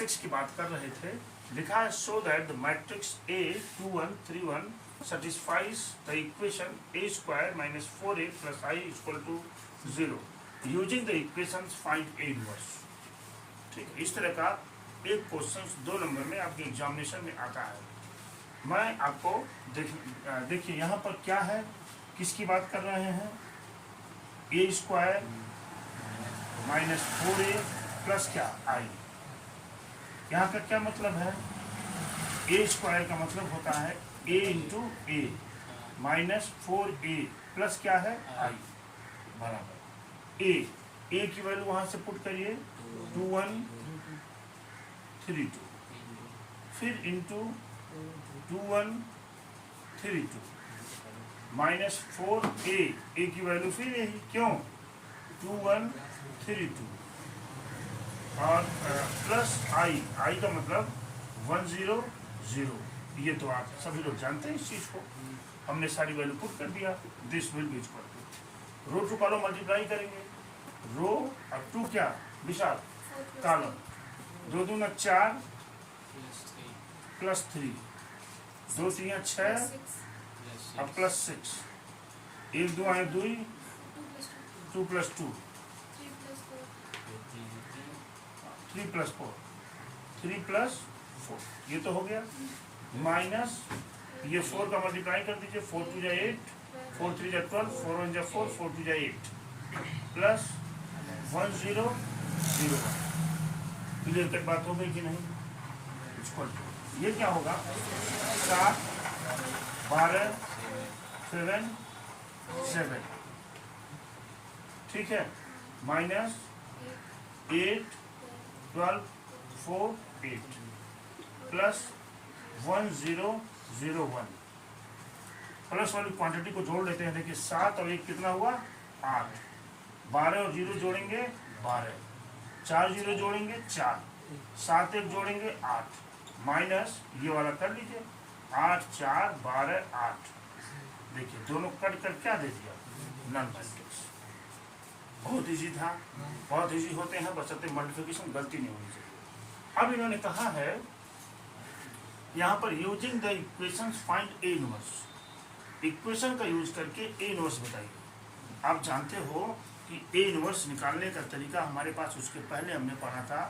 Matrix की बात कर रहे थे। लिखा है so that the matrix A 2 1 3 1 satisfies the equation a square minus 4a plus I equal to 0 using the equations find A inverse। ठीक है, इस तरह का एक क्वेश्चन 2 नंबर में आपके एग्जामिनेशन में आता है। मैं आपको देखिए यहाँ पर क्या है, किसकी बात कर रहे हैं, ए स्क्वायर माइनस 4a प्लस क्या I। यहाँ का क्या मतलब है, ए स्क्वायर का मतलब होता है a into A minus 4a plus क्या है I बराबर ए की वैल्यू वहां से पुट करिए 2 1 3 2, फिर इंटू 2 1 3 2 माइनस 4a की वैल्यू फिर यही, क्यों 2 1 3 2 और प्लस I का मतलब 1 0 0। ये तो आप सभी लोग जानते हैं इस चीज को, हमने सारी वैल्यू पुट कर दिया। This will be equal to row two column multiply करेंगे, रो और टू क्या विशाल कॉलम, 2 दूना 4 प्लस 3 2 3 6 और प्लस 6 1 2 आए 2 2 प्लस 2 3 प्लस 4 3 प्लस 4, ये तो हो गया। माइनस ये 4 का मल्टीप्लाई कर दीजिए, 4 2 जा 8 4 3 जा 12 4 1 जा 4 4 2 जा 8 प्लस 1 0 0 1। क्लियर तक बात हो गई कि नहीं। ये क्या होगा 7 12 7 7, ठीक है, माइनस 8 12 4 8 प्लस 1 0 0 1। प्लस वाली क्वांटिटी को जोड़ लेते हैं, देखिए 7 और 1 कितना हुआ 8, 12 और 0 जोड़ेंगे 12, 4 0 जोड़ेंगे 4, 7 1 जोड़ेंगे 8, माइनस ये वाला कर लीजिए 8 4 12 8। देखिए दोनों कट कर क्या दे दिया, नॉन मैट्रिक्स। बहुत इजी था, बहुत इजी होते हैं, बशर्ते मल्टीप्लिकेशन गलती नहीं होनी चाहिए। अब इन्होंने कहा है यहाँ पर using the equations find A inverse, equation का यूज करके ए इनवर्स बताइए। आप जानते हो कि ए इनवर्स निकालने का तरीका हमारे पास उसके पहले हमने पढ़ा था,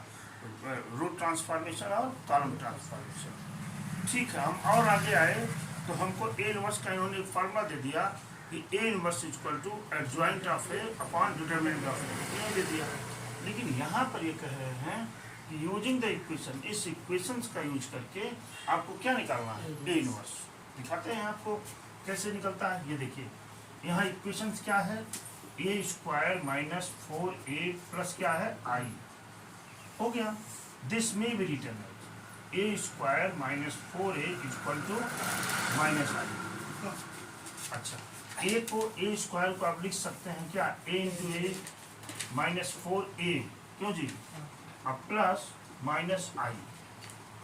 रूट ट्रांसफॉर्मेशन और कॉलम ट्रांसफॉर्मेशन। ठीक है, हम और आगे आए तो हमको ए इनवर्स का इन्होंने फार्मूला दे दिया कि A inverse equal to adjoint of A upon determinant of A, ये दे दिया। लेकिन यहाँ पर ये कह रहे हैं कि यूजिंग द इक्वेशन, इस इक्वेशंस का यूज करके आपको क्या निकालना है, ए इनवर्स। दिखाते हैं आपको कैसे निकलता है। ये देखिए यहाँ इक्वेशंस क्या है, ए स्क्वायर माइनस 4a प्लस क्या है I, हो गया। दिस में be written A square minus 4a equal to minus I। अच्छा, ए को ए स्क्वायर को आप लिख सकते हैं क्या, a into A minus 4a, क्यों जी, अब प्लस माइनस I,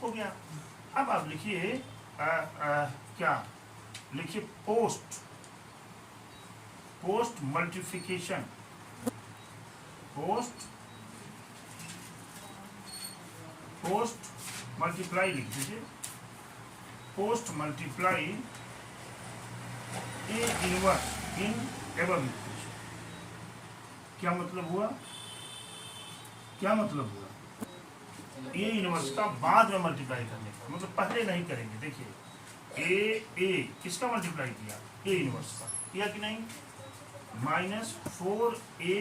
हो गया। अब आप लिखिए क्या लिखिए, पोस्ट मल्टीप्लिकेशन, पोस्ट मल्टीप्लाई लिख दीजिए, post multiply A inverse in above equation. क्या मतलब हुआ, क्या मतलब हुआ, ए इनवर्स का बाद में मल्टीप्लाई करने का, मतलब पहले नहीं करेंगे। देखिए ए किसका मल्टीप्लाई किया, ए इनवर्स का किया कि नहीं, minus 4a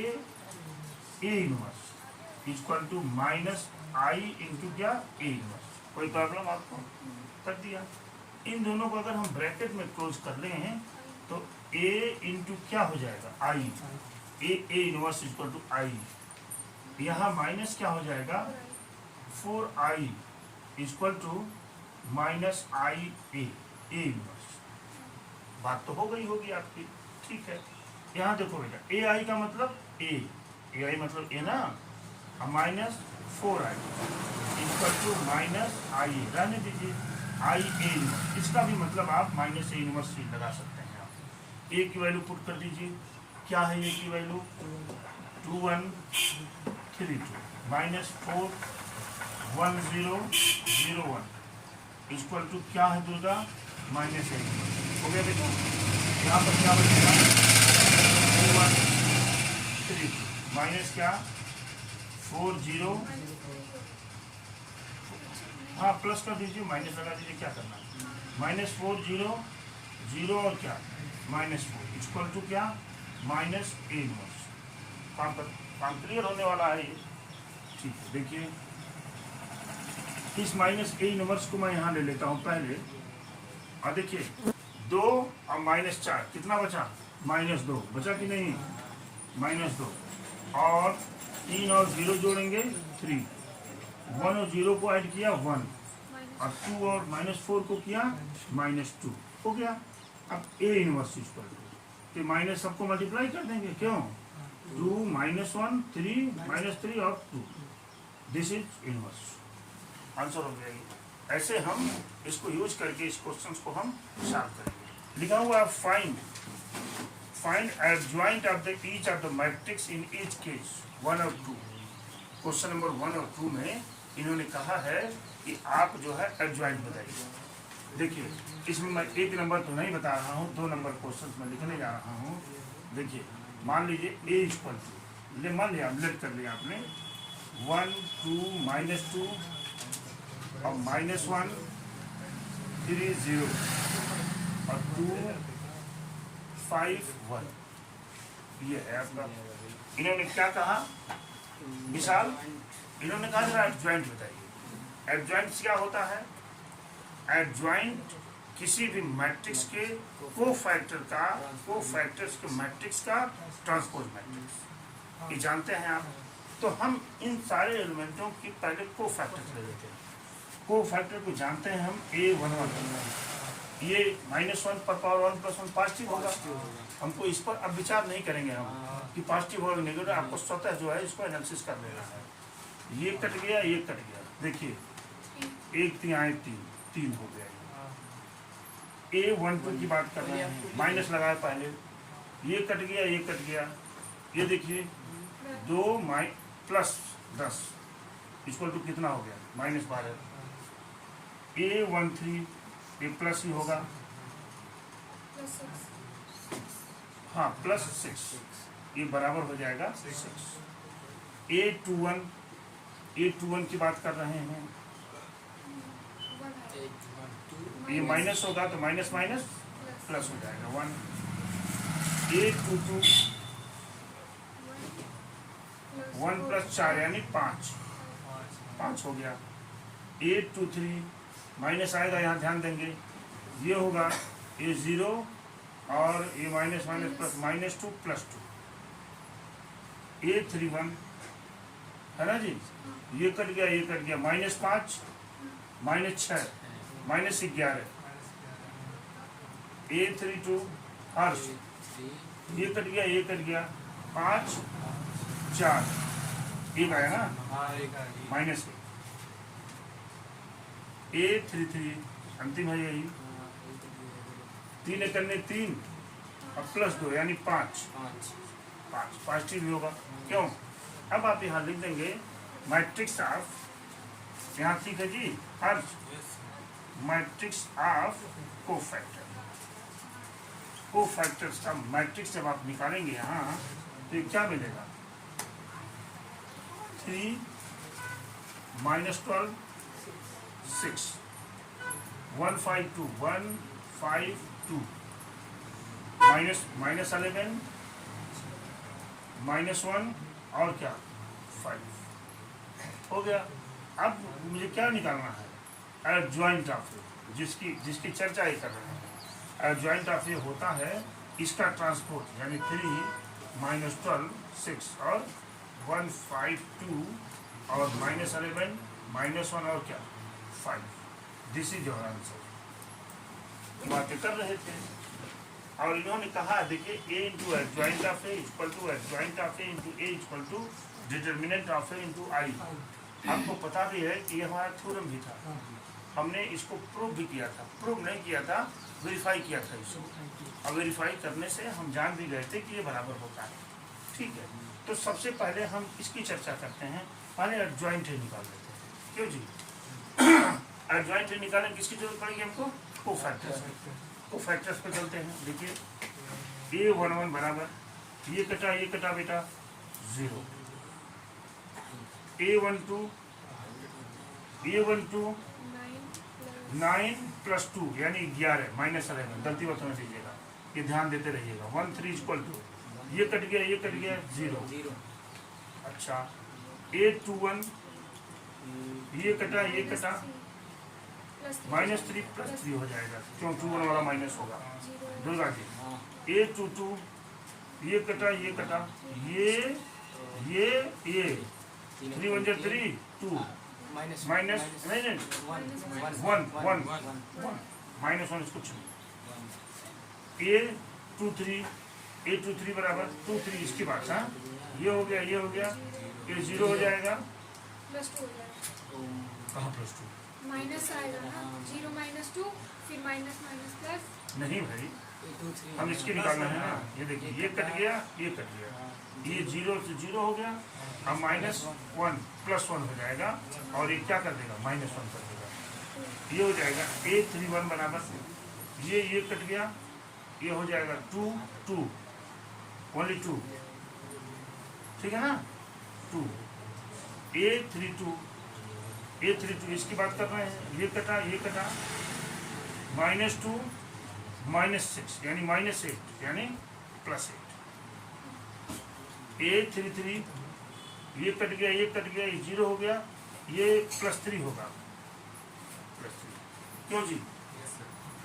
A inverse equal to minus I into क्या ए इनवर्स। कोई प्रॉब्लम आपको, कर दिया। इन दोनों को अगर हम ब्रैकेट में क्लोज कर लें तो a इंटू क्या हो जाएगा I, A inverse equal to I, यहाँ माइनस क्या हो जाएगा 4I equal to minus I A inverse. बात तो हो गई होगी आपकी, ठीक है। यहाँ देखो बेटा AI का मतलब AI मतलब ए ना, minus 4I equal to minus I, रहने दीजिए I ए इनवर्स। इसका भी मतलब आप माइनस ए इनवर्स लगा सकते हैं। आप ए की वैल्यू पुट कर दीजिए, क्या है ए की वैल्यू 2 1 3 2 माइनस 4 1001 इक्वल टू क्या है दुर्गा माइनस 8 हो गया बेटा। यहाँ पर क्या बचेगा 2132 माइनस क्या 40 हाँ प्लस कर दीजिए माइनस लगा दीजिए क्या करना है -40 और क्या -4 इक्वल टू क्या -a इनवर्स। काम क्लियर होने वाला है ये। ठीक है देखिए इस -a इनवर्स को मैं यहाँ ले लेता हूँ पहले और देखिए 2 और -4 कितना बचा -2 बचा कि नहीं -2 और 3 और 0 जोड़ेंगे 3 1 और 0 को ऐड किया 1 और 2 और -4 को किया -2 हो गया। अब a inverse equal to minus सबको मल्टीप्लाई कर देंगे क्यों 2 -1 3 -3 और 2 दिस इज इनवर्स आंसर हो गया। ऐसे हम इसको यूज करके इस क्वेश्चन को हम सॉल्व करेंगे। लिखा हुआ find adjoint of the each of the matrix in each case 1 और 2। क्वेश्चन नंबर 1 और 2 में इन्होंने कहा है कि आप जो है एडजॉइंट बताइए। देखिए इसमें मैं 1 नंबर तो नहीं बता रहा हूँ 2 नंबर क्वेश्चन में लिखने जा रहा हूँ। देखिए मान लीजिए a इक्वल टू मान लिया लेट कर लिया आपने 1 2 -2 और -1 3 0 और 2 5 1 ये है आपका। इन्होंने क्या कहा विशाल इन्होंने कहा जरा एडजॉइंट बताइए। एडजॉइंट क्या होता है एडजॉइंट किसी भी मैट्रिक्स के कोफैक्टर्स के मैट्रिक्स का ट्रांसपोज मैट्रिक्स ये जानते हैं आप। तो हम इन सारे एलिमेंटों की पहले कोफैक्टर्स ले लेते हैं। कोफैक्टर को जानते हैं हम a11 ये -1 पर पावर 1 + 1 पॉजिटिव होगा। हमको इस पर अब विचार नहीं करेंगे हम कि पॉजिटिव होगा नेगेटिव आपको स्वतः जो है इसको एनालिसिस कर लेना है। ये कट गया ये कट गया देखिए 1 3 हो गया। a12 की बात कर रहे हैं माइनस लगाया पहले ये कट गया ये देखिए 2 +10 इक्वल टू कितना हो गया -12। a13 ये प्लस ही होगा हाँ +6 ये बराबर हो जाएगा 6। a21 की बात कर रहे हैं ये माइनस होगा तो माइनस प्लस हो जाएगा 1। a22 1 + 4 यानी 5 हो गया। a23 माइनस आएगा यहाँ ध्यान देंगे ये होगा a0 और ये माइनस प्लस -2 + 2 a31 है ना जी ये कट गया -5 -6 -11 a32 हर्ष ये कट गया 5 4 एक आया ना -1 a33 अंतिम है यही 3 करने 3 और +2 यानी 5 पॉजिटिव भी होगा क्यों। अब आप यहाँ लिख देंगे मैट्रिक्स ऑफ यहाँ ठीक है जी हर्ष मैट्रिक्स ऑफ कोफैक्टर्स का मैट्रिक्स जब आप निकालेंगे यहाँ तो क्या मिलेगा 3 -12 6 152 -11 -1 और क्या 5 हो गया। अब मुझे क्या निकालना है एडजॉइंट ऑफ जिसकी चर्चा ही कर रहे हैं। एडजॉइंट ऑफ ये होता है इसका ट्रांसपोज यानी 3 -12 6 और 152 और -11 -1 और क्या 5 दिस इज योर आंसर। बातें कर रहे थे और इन्होंने कहा देखिए a × adjoint of a = adjoint of a × a = determinant of a × I। आपको पता भी है कि ये हमारा थ्योरम भी था हमने इसको प्रूव भी किया था। प्रूव नहीं किया था वेरीफाई किया था इसको और वेरीफाई करने से हम जान भी गए थे कि ये बराबर होता है। ठीक है तो सबसे पहले हम इसकी चर्चा करते हैं। पहले एडजॉइंट है निकाल लेते हैं क्यों जी? एडजॉइंट निकालने किसकी जरूरत पड़ेगी हमको? कोफैक्टर्स। कोफैक्टर्स पे चलते हैं। देखिए A11 बराबर ये कटा बेटा 0, A12 9 + 2 यानी 11 -11, गलती मत समझ लीजिएगा, ये ध्यान देते रहिएगा। 13 = ये कट गया 0। अच्छा A21 ये कटा -3 + 3 हो जाएगा, क्यों 21 वाला माइनस होगा दुर्गा जी। A22 ये कटा ये 3 × 1 = 3 2 माइनस नहीं 1 -1 कुछ नहीं। A23 बराबर 2 3 इसके बाद हाँ ये हो गया ये 0 हो जाएगा, +2 हो जाएगा। कहाँ +2 माइनस आएगा ना, 0 -2 फिर माइनस प्लस। नहीं भाई, हम इसके निकालना है ना। ये देखिए ये कट गया ये 0 से 0 हो गया, अब -1 + 1 हो जाएगा और ये क्या कर देगा -1 कर देगा। ये हो जाएगा A31 बराबर ये कट गया, ये हो जाएगा 2 ओनली 2, ठीक है ना 2। A32 इसकी बात कर रहे हैं, ये कटा -2 -6 यानी -8 यानी +8। A33 ये कट गया ये 0 हो गया, ये +3 होगा +3, क्यों जी?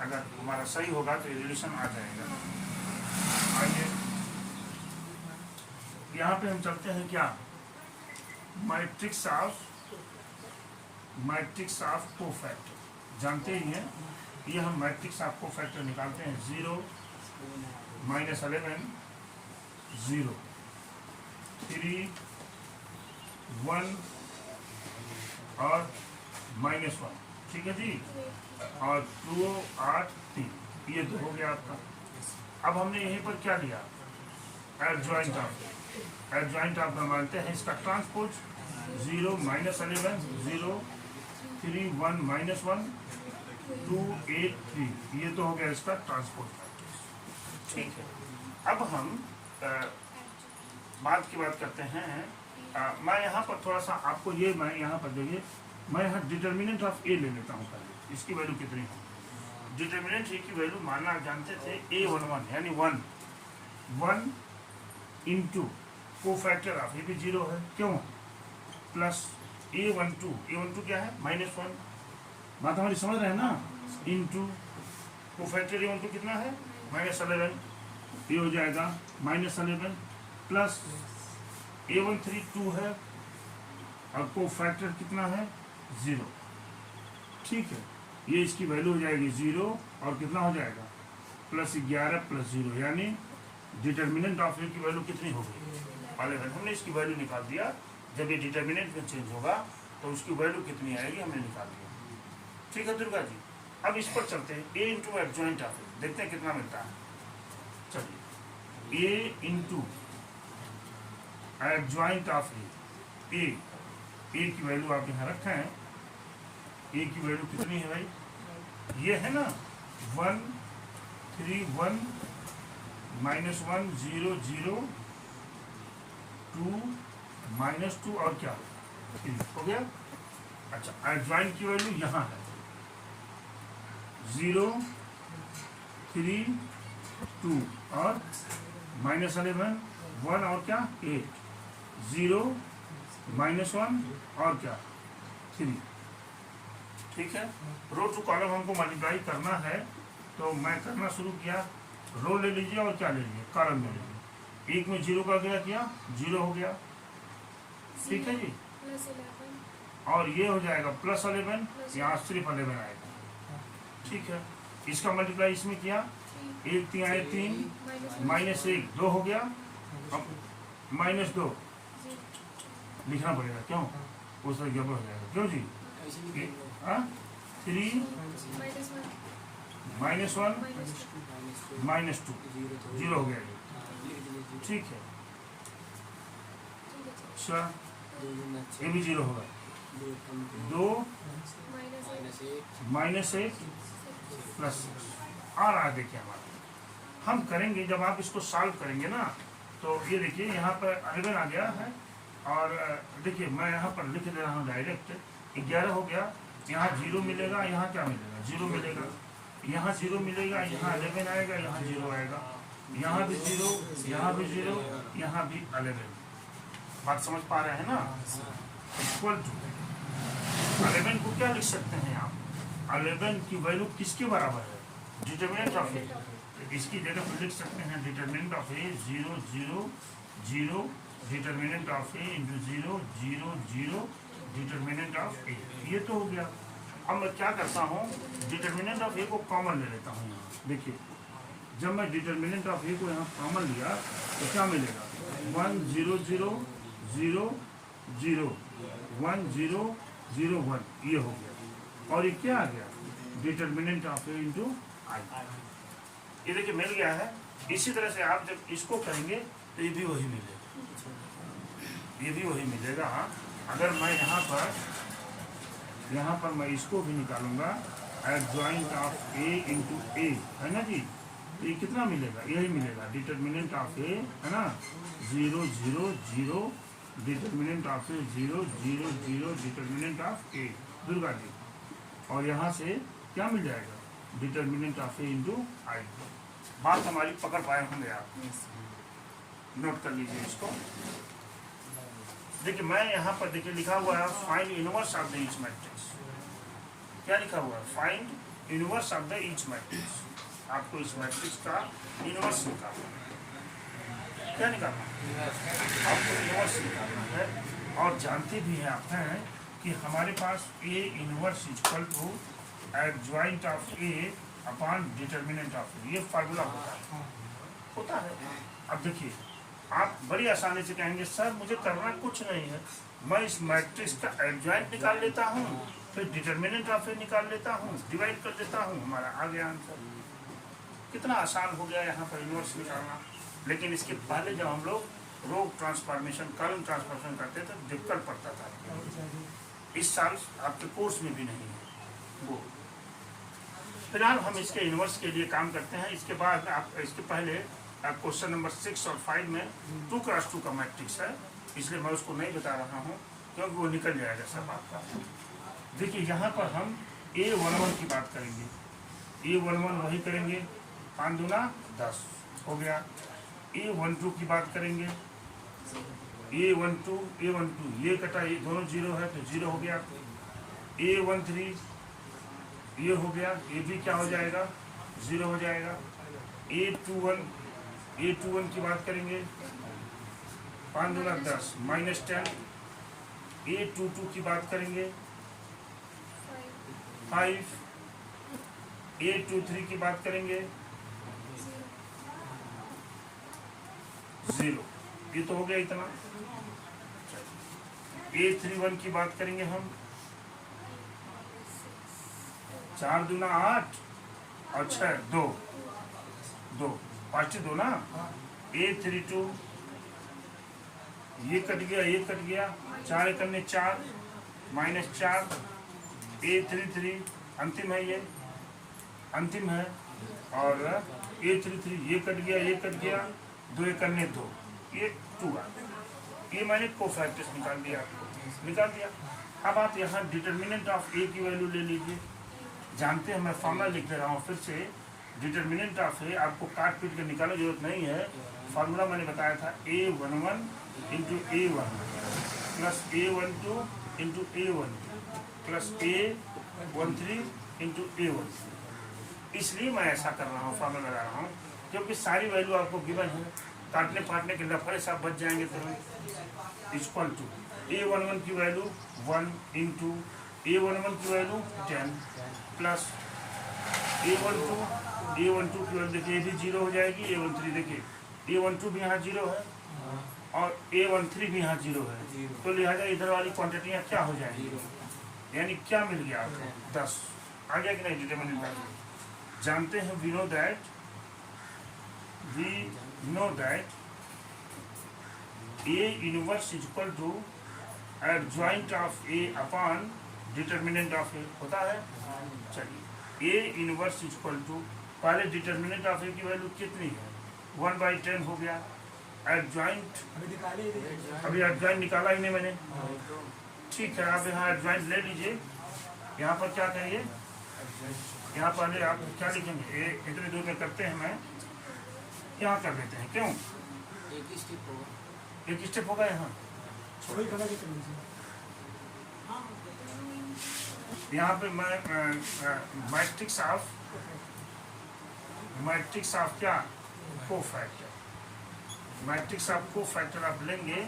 अगर हमारा सही होगा तो रिलेशन आ जाएगा। आइए यहाँ पे हम चलते हैं क्या, मैट्रिक्स ऑफ कोफैक्टर जानते ही हैं। ये हम मैट्रिक्स ऑफ कोफैक्टर निकालते हैं 0 -11 0 3 1 और -1, ठीक है जी। और 2 8 3 ये 2 हो गया आपका। अब हमने यहीं पर क्या लिया, एडजॉइंट ऑफ मानते हैं इसका ट्रांसपोज 0 -11 0 3 1 -1 2 8 3 ये तो हो गया इसका ट्रांसपोज मैट्रिक्स, ठीक है। अब हम बात करते हैं। मैं यहाँ पर थोड़ा सा आपको मैं यहाँ पर देखिए, मैं यहाँ डिटर्मिनेंट ऑफ ए ले लेता हूँ पहले, इसकी वैल्यू कितनी है। डिटर्मिनेंट ए की वैल्यू मानना जानते थे A11 यानी 1 × कोफैक्टर ऑफ ये भी 0 है, क्यों प्लस A12 क्या है -1, बात हमारी समझ रहे हैं ना, इंटू कोफैक्टर A12 कितना है -11, ये हो जाएगा -11 प्लस A13 2 है और कोफैक्टर कितना है 0, ठीक है। ये इसकी वैल्यू हो जाएगी 0 और कितना हो जाएगा +11 + 0 यानी डिटर्मिनेंट ऑफ ए की वैल्यू कितनी होगी 11। हमने इसकी वैल्यू निकाल दिया, जब ये डिटर्मिनेंट में चेंज होगा तो उसकी वैल्यू कितनी आएगी हमने निकाल दिया, ठीक है दुर्गा जी। अब इस पर चलते हैं A × एडजॉइंट ऑफ ए, देखते हैं कितना मिलता है। चलिए A × एडजॉइंट ऑफ ए की वैल्यू आप यहाँ रखें हैं। ए की वैल्यू कितनी है भाई, ये है ना 1 3 1 -1 0 0 2 -2 और क्या 3 हो गया। अच्छा एडजॉइंट की वैल्यू यहाँ है 0 3 2 और -11 1 और क्या 8 0 -1 और क्या 3, ठीक है। रो टू कॉलम हमको मल्टीप्लाई करना है, तो मैं करना शुरू किया। रो ले लीजिए और क्या ले लीजिए कॉलम ले लीजिए। एक में 0 का गया किया 0 हो गया, ठीक है जी। और ये हो जाएगा +11, यहाँ सिर्फ 11 आएगा, ठीक है। इसका मल्टीप्लाई इसमें किया 1 3 आए 3 -1 2 हो गया, अब -2 लिखना पड़ेगा, क्यों उस तरह गड़बड़ हो जाएगा, क्यों जी 3 -1 -2 0 हो गया, ठीक है। अच्छा ये भी 0 होगा, 2 माइनस -1 प्लस 6 और आगे देखिए हमारा हम करेंगे जब आप इसको सॉल्व करेंगे ना, तो ये देखिए यहाँ पर 11 आ गया है और देखिए मैं यहाँ पर लिख दे रहा हूँ डायरेक्ट 11 हो गया, यहाँ 0 मिलेगा, यहाँ क्या मिलेगा 0 मिलेगा, यहाँ 0 मिलेगा, यहाँ 11 आएगा, यहाँ 0 आएगा, यहाँ भी 0, यहाँ भी 0, यहाँ भी 11। बात समझ पा रहे हैं ना? इक्वल टू 11 को क्या लिख सकते हैं आप, 11 की वैल्यू किसके बराबर है, डिटरमिनेंट ऑफ ए, इसकी जगह पर लिख सकते हैं determinant of A 0 0 0 determinant of A into 0 0 0 determinant of A. ये तो हो गया। अब मैं क्या करता हूँ, डिटरमिनेंट ऑफ ए को कॉमन ले लेता हूँ यहाँ। देखिए जब मैं डिटरमिनेंट ऑफ ए को यहाँ कॉमन लिया तो क्या मिलेगा 1 0 0 0 0 1 0 0 1, ये हो गया। और ये क्या आ गया डिटरमिनेंट ऑफ ए इंटू आई। ये देखिए मिल गया है। इसी तरह से आप जब इसको करेंगे तो ये भी वही मिलेगा, ये भी वही मिलेगा। अगर मैं यहाँ पर मैं इसको भी निकालूंगा एडजॉइंट ऑफ ए इंटू ए, है ना जी, तो ये कितना मिलेगा, यही मिलेगा डिटरमिनेंट ऑफ ए, है ना 0 0 0 determinant of A 0 0 0 determinant of A Durga ji. और यहाँ से क्या मिल जाएगा determinant of A into I. बात हमारी पकड़ पाए होंगे आप, नोट कर लीजिए इसको। देखिए मैं यहाँ पर देखिए लिखा हुआ है find inverse of the each matrix. क्या लिखा हुआ है, find inverse of the each matrix. आपको इस मैट्रिक्स का इनवर्स निकालना है। क्या निकालना है, आपको इनवर्स निकालना है। और जानते भी हैं आप हैं कि हमारे पास A inverse equal to adjoint of A upon determinant of A, ये फार्मूला होता है। अब देखिए आप बड़ी आसानी से कहेंगे सर मुझे करना कुछ नहीं है, मैं इस मैट्रिक्स का एडजॉइंट निकाल लेता हूँ, फिर डिटरमिनेंट ऑफ ए निकाल लेता हूँ, डिवाइड कर देता हूँ, हमारा आ गया आंसर। कितना आसान हो गया यहाँ पर इनवर्स निकालना। लेकिन इसके पहले जब हम लोग रो ट्रांसफॉर्मेशन, कॉलम ट्रांसफॉर्मेशन करते थे दिक्कत पड़ता था। इस साल आपके कोर्स में भी नहीं है वो। फिलहाल हम इसके इनवर्स के लिए काम करते हैं। इसके बाद आप इसके पहले क्वेश्चन नंबर 6 और 5 में 2 क्रॉस 2 का मैट्रिक्स है, इसलिए मैं उसको नहीं बता रहा हूँ क्योंकि वो निकल जाएगा सब आपका। देखिए यहाँ पर हम A11 की बात करेंगे, A11 वही करेंगे 5 दूना 10 हो गया। A12 की बात करेंगे, A12 ये कटा, ये दोनों 0 है तो 0 हो गया। A13 ये हो गया, ये भी क्या हो जाएगा 0 हो जाएगा। A21 की बात करेंगे 5 दूना 10 -10। A22 की बात करेंगे 5। A23 की बात करेंगे 0, ये तो हो गया इतना। A31 की बात करेंगे हम 4 दूना 8 और 6 2 5 2 ना। A32 ये कट गया, ये कट गया, 4 करने 4 -4। A33 अंतिम है, ये अंतिम है। और A33 ये कट गया, ये कट गया, 2 करने 2, ये 2 आ गया। ये मैंने कोफैक्टर्स निकाल दिया, आपको निकाल दिया। अब आप यहाँ डिटरमिनेंट ऑफ ए की वैल्यू ले लीजिए। जानते हैं मैं फॉर्मूला लिख दे रहा हूँ फिर से। डिटरमिनेंट ऑफ ए आपको काट पीट के निकालने की जरूरत नहीं है। फार्मूला मैंने बताया था A11 into A1 plus A12 into A1 plus A13 into A1। इसलिए मैं ऐसा कर रहा हूँ, फार्मूला लगा रहा हूँ, क्योंकि सारी वैल्यू आपको गिवन है। काटने फाटने के लफड़े सब बच जाएंगे तुरंत। इक्वल टू A11 की वैल्यू 1 इंटू A11 की वैल्यू 10 प्लस A12 की वैल्यू देखिए ये भी 0 हो जाएगी। A13 देखिए A12 भी यहाँ 0 है और A13 भी यहाँ 0 है, तो लिहाजा इधर वाली क्वांटिटियाँ क्या हो जाएंगी, यानी क्या मिल गया आपको 10 आ गया कि नहीं। डिटरमिनेंट जानते हैं, we know that A inverse is equal to adjoint of A upon determinant of A होता है। चलिए ए इनवर्स इक्वल टू, पहले डिटर्मिनेंट ऑफ ए की वैल्यू कितनी है, 1/10 हो गया। एडजॉइंट अभी एडजॉइंट निकाला ही नहीं मैंने, ठीक है। आप यहाँ एडजॉइंट ले लीजिए, यहाँ पर क्या करिए, यहाँ पहले आप क्या लिखेंगे, इतने दूर में करते हैं, मैं यहाँ कर देते हैं, क्यों एक स्टेप होगा यहाँ। यहाँ पे मैं मैट्रिक्स ऑफ क्या, कोफैक्टर, मैट्रिक्स ऑफ कोफैक्टर आप लेंगे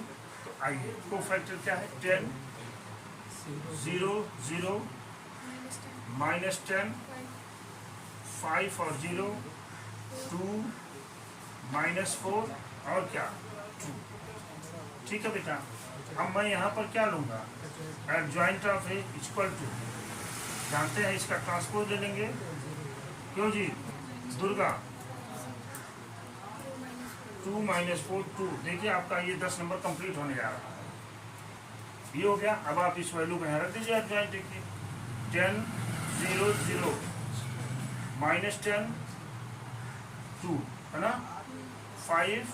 तो आइए, कोफैक्टर क्या है, 10 0 0 -10 5 और 0 2 -4 और क्या 2, ठीक है बेटा। अब मैं यहाँ पर क्या लूँगा, adjoint of A equal to, जानते हैं इसका ट्रांसपोज ले लेंगे, क्यों जी दुर्गा, 2 - 4 2। देखिए आपका ये 10 नंबर कंप्लीट होने जा रहा है, ये हो गया। अब आप इस वैल्यू को यहाँ रख दीजिए, एडजॉइंट की 10 0 0 -10 2 है ना, 5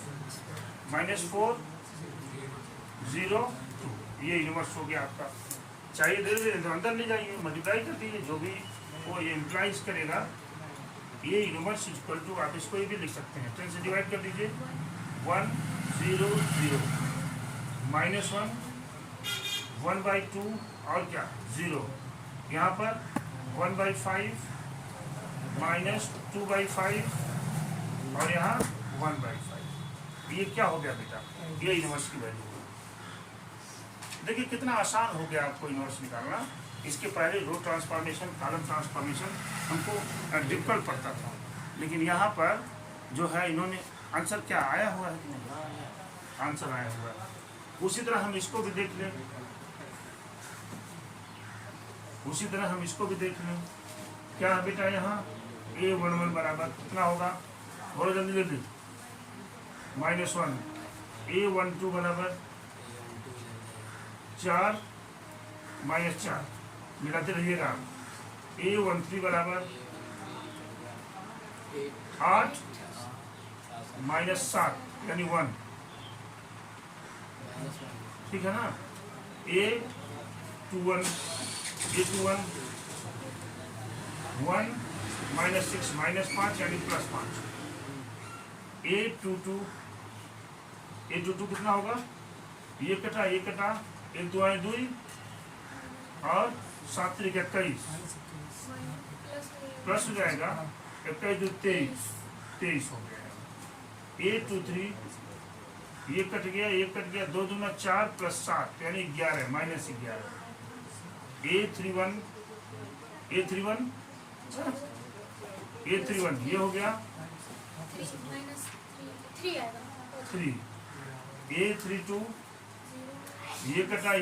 -4 0 2, ये यूनिवर्स हो गया आपका। चाहिए धीरे धीरे तो अंदर ले जाइए, मल्टीप्लाई कर दीजिए, जो भी वो ये इम्प्लाइज करेगा, ये यूनिवर्स इक्वल टू, आप इसको ये भी लिख सकते हैं, 10 से डिवाइड कर दीजिए, 1 0 0 -1 1/2 और क्या 0, यहाँ पर 1/5 -2/5 और यहाँ 1/5। ये क्या हो गया बेटा, ये यूनिवर्स की वैल्यू। देखिए कितना आसान हो गया आपको यूनिवर्स निकालना। इसके पहले रो ट्रांसफॉर्मेशन, कॉलम ट्रांसफॉर्मेशन हमको डिफिकल्ट पड़ता था, लेकिन यहाँ पर जो है इन्होंने आंसर क्या आया हुआ है कि नहीं, आंसर आया हुआ है। उसी तरह हम इसको भी देख लें, उसी तरह हम इसको भी देख लें, क्या है बेटा, यहाँ A11 बराबर कितना होगा, बोलो जल्दी जल्दी, -1। A12 बराबर 4 -4, मिलाते रहिएगा। A13 बराबर 8 -7 यानी 1, ठीक है ना। A21 1 -6 -5 यानी +5। A22 कितना होगा, ये कटा 1 2 2 और 7 3 21 प्लस हो जाएगा, 21 2 23 हो गया। A23 ये कट गया 2 2 4 +7 यानी 11 -11। A31 ये हो गया 3। A32 ये कटा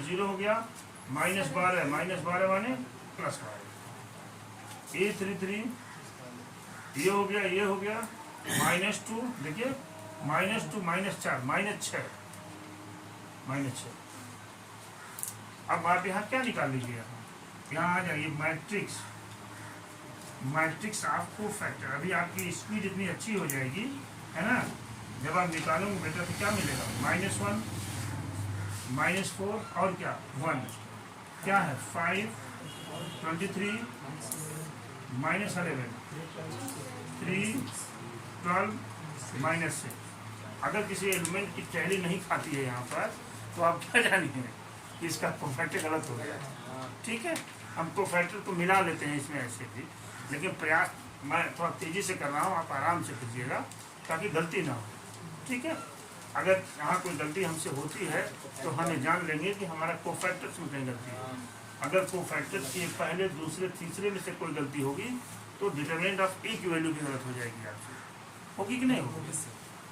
0 हो गया, -12 माने +12। A33 ये हो गया -2, देखिए -2 -4 -6। अब आप यहाँ क्या निकाल लीजिए, यहाँ आ जाइए, मैट्रिक्स ऑफ कोफैक्टर। अभी आपकी स्पीड इतनी अच्छी हो जाएगी, है ना, जब आप निकालोगे बेटा तो क्या मिलेगा, -1 -4 और क्या 1, क्या है 5 23 -11 3 12 -6। अगर किसी एलिमेंट की टैली नहीं खाती है यहाँ पर, तो आप क्या जानिए कि इसका कोफैक्टर गलत हो गया, ठीक है। हम कोफैक्टर को मिला लेते हैं इसमें ऐसे भी, लेकिन प्रयास मैं थोड़ा तेज़ी से कर रहा हूँ, आप आराम से कीजिएगा ताकि गलती ना हो, ठीक है। अगर यहाँ कोई गलती हमसे होती है तो हमें जान लेंगे कि हमारा कोफैक्टर्स में कहीं गलती है। अगर कोफैक्टर्स के पहले दूसरे तीसरे में से कोई गलती होगी तो डिटरमिनेंट ऑफ ए की वैल्यू भी गलत हो जाएगी, आपसे होगी कि नहीं होगी,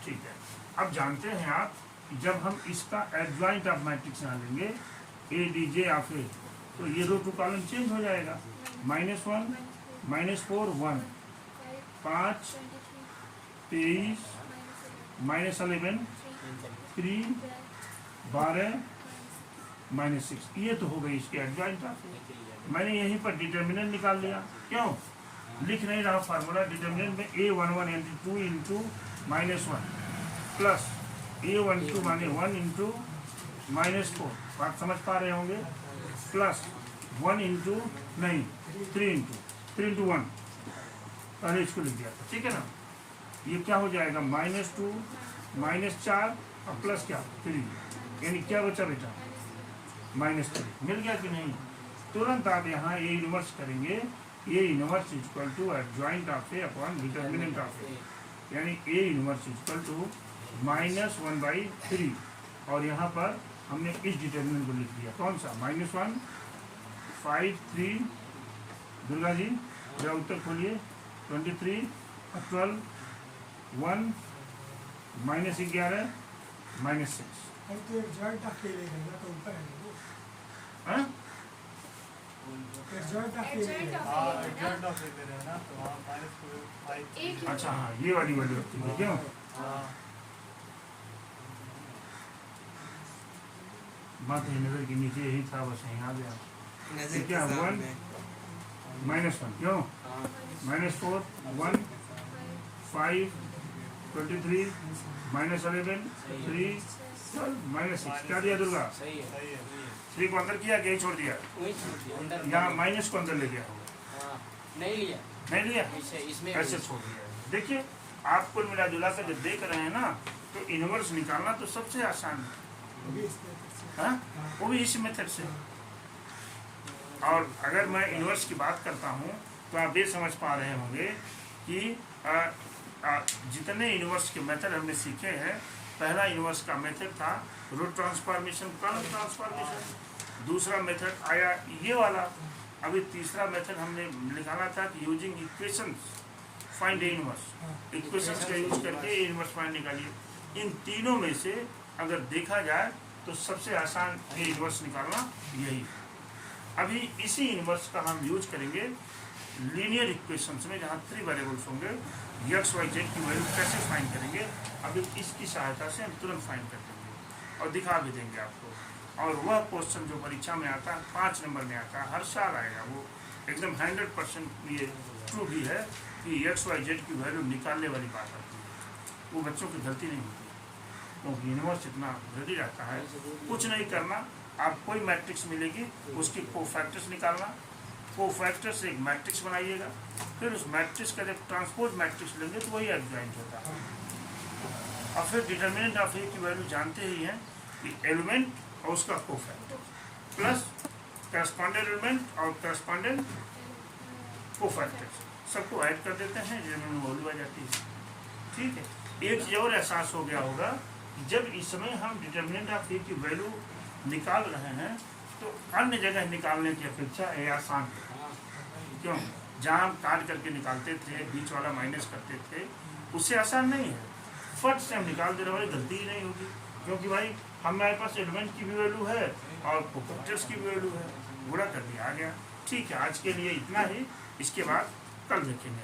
ठीक है। अब जानते हैं आप, जब हम इसका एडजॉइंट ऑफ मैट्रिक्स यहाँ लेंगे ADJ ऑफ ए, तो ये रो टू कॉलम चेंज हो जाएगा, -1 -4 1 5 23 -11 3 12 -6। ये तो हो गई इसकी एडजॉइंट ऑफ ए। मैंने यहीं पर डिटर्मिनेंट निकाल लिया, क्यों लिख नहीं रहा फार्मूला। डिटर्मिनेंट में A11 यानी 2 इंटू -1 प्लस A12 माने 1 इंटू -4, बात समझ पा रहे होंगे, प्लस 1 इंटू नहीं 3 इंटू 1, पहले इसको लिख दिया था, ठीक है ना। ये क्या हो जाएगा -2 -4 और प्लस क्या 3, यानी क्या बचा बेटा -3। मिल गया कि नहीं। तुरंत आप यहाँ ए इनवर्स करेंगे, A inverse equal to adjoint of A upon determinant of A, यानी ए इनवर्स इक्वल टू -1/3। और यहाँ पर हमने इस डिटर्मिनेंट को लिख दिया, कौन सा -1 5 3, दुर्गा जी जरा उत्तर खोलिए, 23 और 12 1 -11 -6। तो एडजॉइंट ऑफ ए लेगा तो ऊपर है वो। हाँ एडजॉइंट ऑफ ए एडजॉइंट लेगा। ऑफ ए एडजॉइंट ऑफ ले रहे हैं ना, तो वहाँ -5 एक ही अच्छा, हाँ ये वाली वैल्यू होती है, क्यों बात है नजर के नीचे यही था, बस यहीं आ गया। नजर क्या के 1 सामने। -1 क्यों -4 1 5 23 -11 3 -6। क्या दिया दुर्गा, सही है। सही है। 3 को अंदर किया, कहीं छोड़ दिया, वही छोड़ दिया, अंदर यहाँ माइनस को अंदर ले गया होगा, हाँ, नहीं लिया नहीं लिया, इसमें ऐसे छोड़ दिया। देखिए आप कुल मिला जुला कर जब देख रहे हैं ना, तो इनवर्स निकालना तो सबसे आसान है, वो भी इस तरह से। हाँ? वो भी इस मेथड से। और अगर मैं इनवर्स की बात करता हूँ तो आप ये समझ पा रहे होंगे कि जितने इनवर्स के मेथड हमने सीखे हैं, पहला इनवर्स का मेथड था रो ट्रांसफॉर्मेशन, कॉलम ट्रांसफॉर्मेशन। दूसरा मेथड आया ये वाला। अभी तीसरा मेथड हमने निकाला था कि using equations find A inverse. Equations का यूज करके इनवर्स फाइंड निकालिए। इन तीनों में से अगर देखा जाए तो सबसे आसान ए इनवर्स निकालना यही। अभी इसी इनवर्स का हम यूज करेंगे लीनियर इक्वेशंस में, जहाँ 3 वेरिएबल्स होंगे, x y z की वैल्यू कैसे फाइंड करेंगे। अभी इसकी सहायता से हम तुरंत फाइंड कर देंगे और दिखा भी देंगे आपको। और वह क्वेश्चन जो परीक्षा में आता है, 5 नंबर में आता है, हर साल आएगा, वो एकदम 100% ये ट्रू भी है कि x y z की वैल्यू निकालने वाली बात आती है। वो बच्चों की गलती नहीं होती, क्योंकि यूनिवर्स इतना रेडी रहता है। कुछ नहीं करना, आप कोई मैट्रिक्स मिलेगी, उसकी कोफैक्टर्स निकालना, कोफैक्टर से एक मैट्रिक्स बनाइएगा, फिर उस मैट्रिक्स का जब ट्रांसपोज मैट्रिक्स लेंगे तो वही एडजॉइंट होता है। और फिर डिटर्मिनेंट ऑफ ए की वैल्यू जानते ही हैं कि एलिमेंट और उसका कोफैक्टर प्लस करस्पॉन्डेंट एलिमेंट और करस्पॉन्डेंट कोफैक्टर सबको ऐड कर देते हैं, जिनमें वैल्यू आ जाती है। ठीक है, एक चीज और एहसास हो गया होगा कि जब इस समय हम डिटर्मिनेंट ऑफ ए की वैल्यू निकाल रहे हैं तो अन्य जगह निकालने की अपेक्षा ये आसान है। क्यों, जहाँ हम काट करके निकालते थे, बीच वाला माइनस करते थे, उससे आसान नहीं है। फट से हम निकाल दे रहे वाली गलती ही नहीं होगी, क्योंकि भाई हमारे पास एलिमेंट की भी वैल्यू है और कोफैक्टर्स की भी वैल्यू है, गुणा कर दिया आ गया। ठीक है, आज के लिए इतना ही, इसके बाद कल देखेंगे।